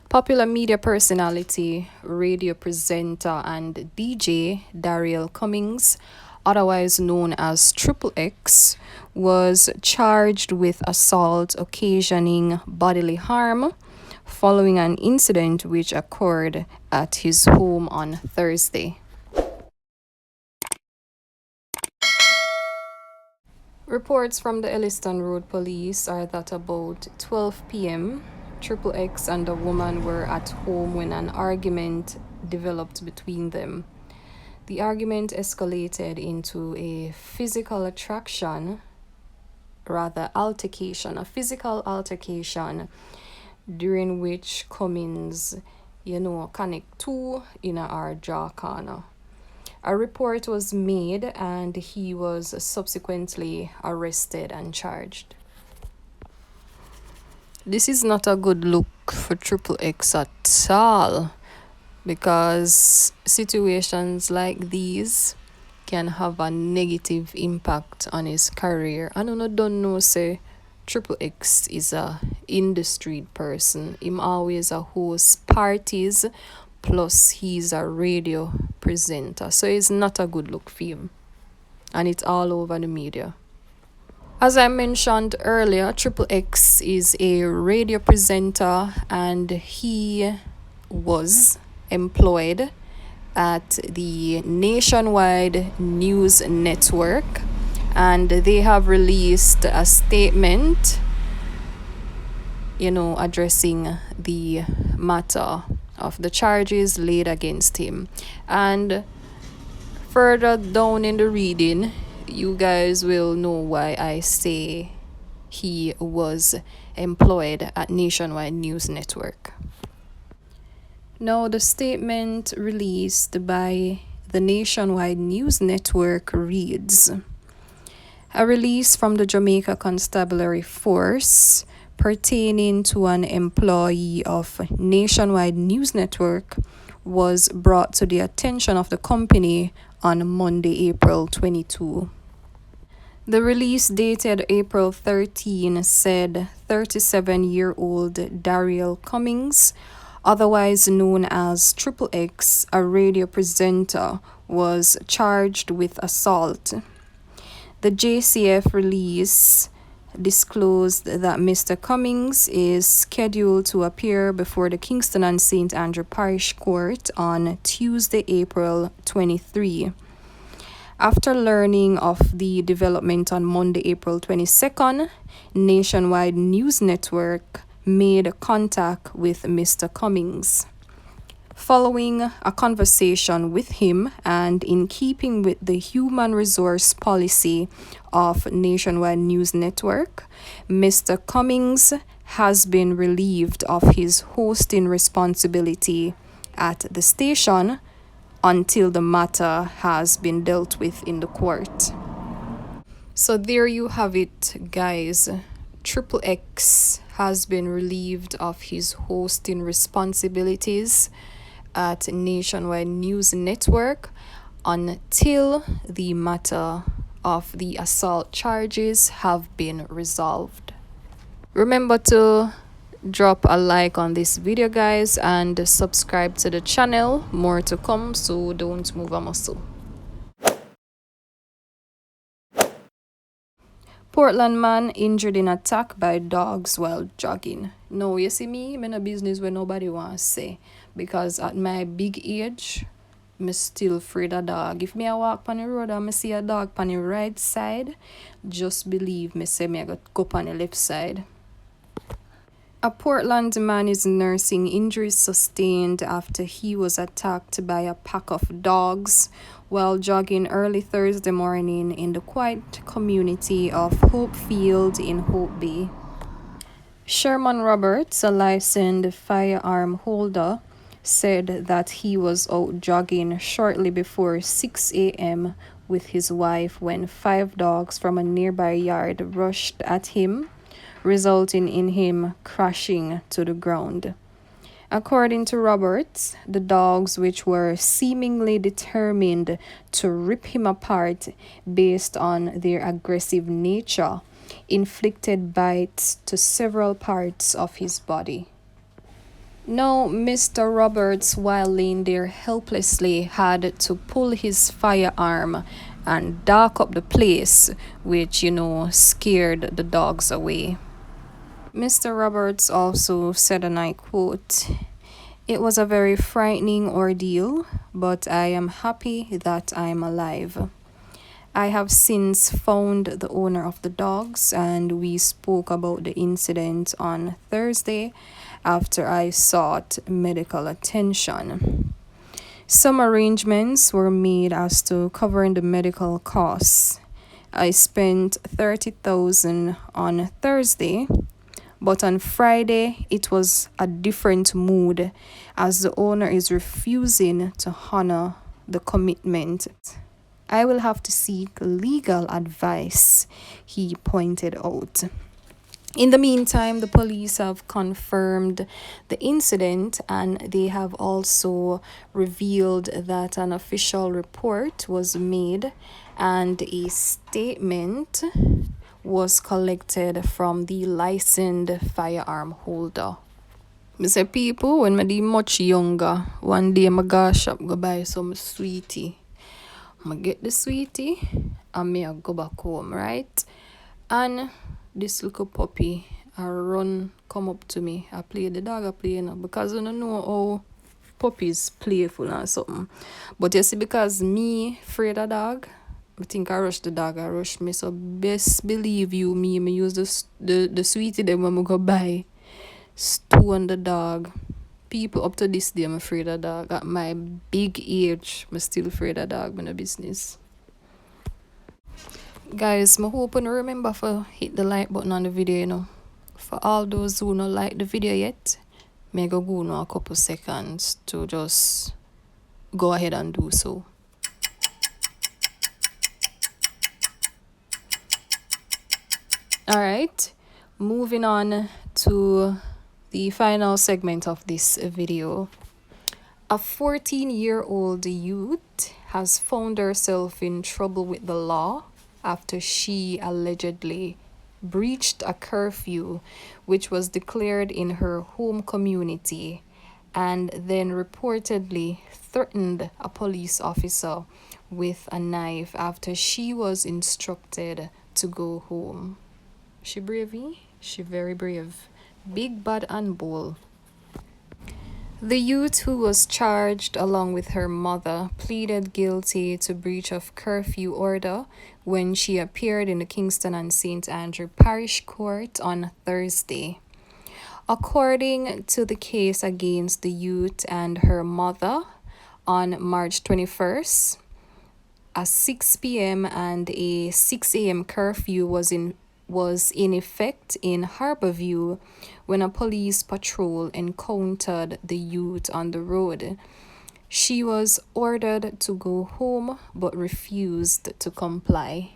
Popular media personality, radio presenter, and DJ Daryl Cummings, otherwise known as Triple X, was charged with assault occasioning bodily harm following an incident which occurred at his home on Thursday. Reports from the Elliston Road Police are that about 12 p.m., Triple X and a woman were at home when an argument developed between them. The argument escalated into a physical altercation, during which Cummins, connect two in our jaw corner. A report was made and he was subsequently arrested and charged. This is not a good look for Triple X at all, because situations like these can have a negative impact on his career. I don't know say Triple X is a industry person. Him always a host parties, plus he's a radio presenter. So it's not a good look for him. And it's all over the media. As I mentioned earlier, Triple X is a radio presenter and he was employed at the Nationwide News Network, and they have released a statement, addressing the matter of the charges laid against him. And further down in the reading, you guys will know why I say he was employed at Nationwide News Network. Now, the statement released by the Nationwide News Network reads: a release from the Jamaica Constabulary Force pertaining to an employee of Nationwide News Network was brought to the attention of the company on Monday, April 22. The release dated April 13 said 37-year-old Daryl Cummings, otherwise known as Triple X, a radio presenter, was charged with assault. The JCF release disclosed that Mr. Cummings is scheduled to appear before the Kingston and St. Andrew Parish Court on Tuesday, April 23. After learning of the development on Monday, April 22nd, Nationwide News Network made contact with Mr. Cummings. Following a conversation with him and in keeping with the human resource policy of Nationwide News Network, Mr. Cummings has been relieved of his hosting responsibility at the station until the matter has been dealt with in the court. So there you have it, guys. Triple X has been relieved of his hosting responsibilities at Nationwide News Network until the matter of the assault charges have been resolved. Remember to drop a like on this video, guys, and subscribe to the channel. More to come, so don't move a muscle. Portland man injured in attack by dogs while jogging. No, you see me, I'm in a business where nobody wants to say, because at my big age, I'm still afraid of dog. If me I walk on the road and I see a dog on the right side, just believe me say me I got go on the left side. A Portland man is nursing injuries sustained after he was attacked by a pack of dogs while jogging early Thursday morning in the quiet community of Hopefield in Hope Bay. Sherman Roberts, a licensed firearm holder, said that he was out jogging shortly before 6 a.m. with his wife when 5 dogs from a nearby yard rushed at him, resulting in him crashing to the ground. According to Roberts, the dogs, which were seemingly determined to rip him apart based on their aggressive nature, inflicted bites to several parts of his body. Now, Mr. Roberts, while laying there helplessly, had to pull his firearm and dark up the place, which, scared the dogs away. Mr. Roberts also said, and I quote, "It was a very frightening ordeal, but I am happy that I'm alive. I have since found the owner of the dogs, and we spoke about the incident on Thursday after I sought medical attention. Some arrangements were made as to covering the medical costs. I spent $30,000 on Thursday, but on Friday it was a different mood as the owner is refusing to honor the commitment. I will have to seek legal advice," he pointed out. In the meantime, the police have confirmed the incident, and they have also revealed that an official report was made and a statement was collected from the licensed firearm holder. I say, people, when I be much younger, one day I go shop go buy some sweetie. I get the sweetie and I go back home, right? And this little puppy come up to me. I play the dog, I play, because I don't know how puppies playful and something. But you see, because me afraid of dog, I think I rush the dog, I rush me. So best believe you me use the sweetie them when I go buy. Stew on the dog. People up to this day I'm afraid of dog. At my big age, I'm still afraid of dog in the business. Guys, I hope you remember to hit the like button on the video, For all those who don't like the video yet, may go now a couple seconds to just go ahead and do so. Alright, moving on to the final segment of this video. A 14-year-old youth has found herself in trouble with the law after she allegedly breached a curfew which was declared in her home community and then reportedly threatened a police officer with a knife after she was instructed to go home. She bravey? She very brave. Big, bad, and bold. The youth, who was charged along with her mother, pleaded guilty to breach of curfew order when she appeared in the Kingston and St. Andrew Parish Court on Thursday. According to the case against the youth and her mother, on March 21st, a 6 p.m. and a 6 a.m. curfew was in effect in Harborview when a police patrol encountered the youth on the road. She was ordered to go home but refused to comply.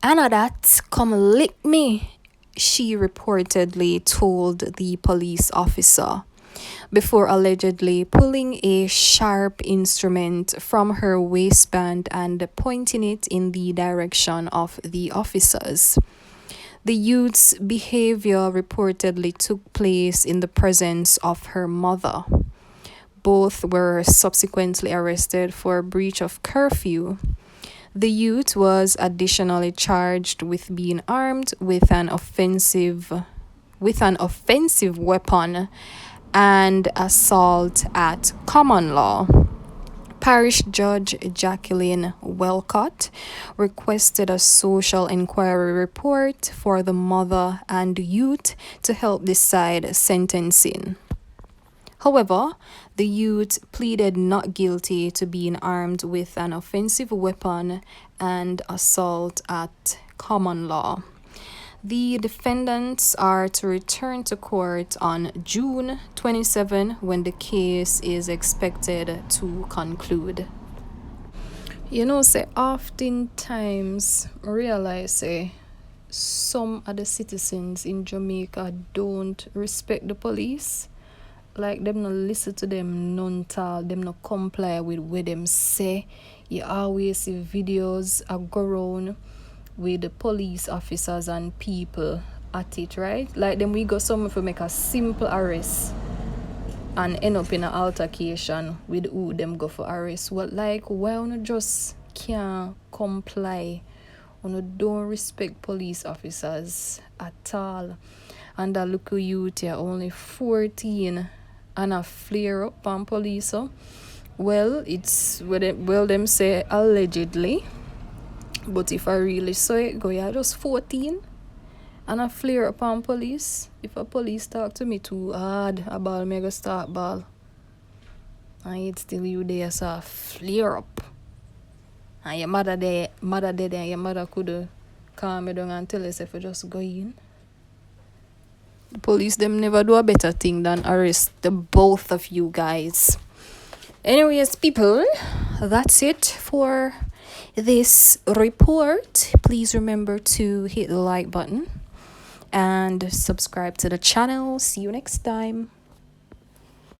"Anna that, come lick me," she reportedly told the police officer, before allegedly pulling a sharp instrument from her waistband and pointing it in the direction of the officers. The youth's behavior reportedly took place in the presence of her mother. Both were subsequently arrested for breach of curfew. The youth was additionally charged with being armed with an offensive weapon and assault at common law. Parish Judge Jacqueline Welcott requested a social inquiry report for the mother and youth to help decide sentencing. However, the youth pleaded not guilty to being armed with an offensive weapon and assault at common law. The defendants are to return to court on June 27 when the case is expected to conclude. Oftentimes I realize some of the citizens in Jamaica don't respect the police. Like, them not listen to them none tal, them not comply with what them say. You always see videos go around with the police officers and people at it, right? Like, then we go somewhere to make a simple arrest and end up in an altercation with who them go for arrest. What, like, why you just can't comply? You don't respect police officers at all. And that look youth, you're only 14 and a flare up on police. So, well, it's well them say allegedly, but if I really saw it, go, you're just 14 and a flare up on police. If a police talk to me too hard, a ball me go start ball. And it's still you there, so flare up. And your mother there, and your mother could calm me down and tell us if you just go in. The police them never do a better thing than arrest the both of you guys. Anyways, people, that's it for this report. Please remember to hit the like button and subscribe to the channel. See you next time.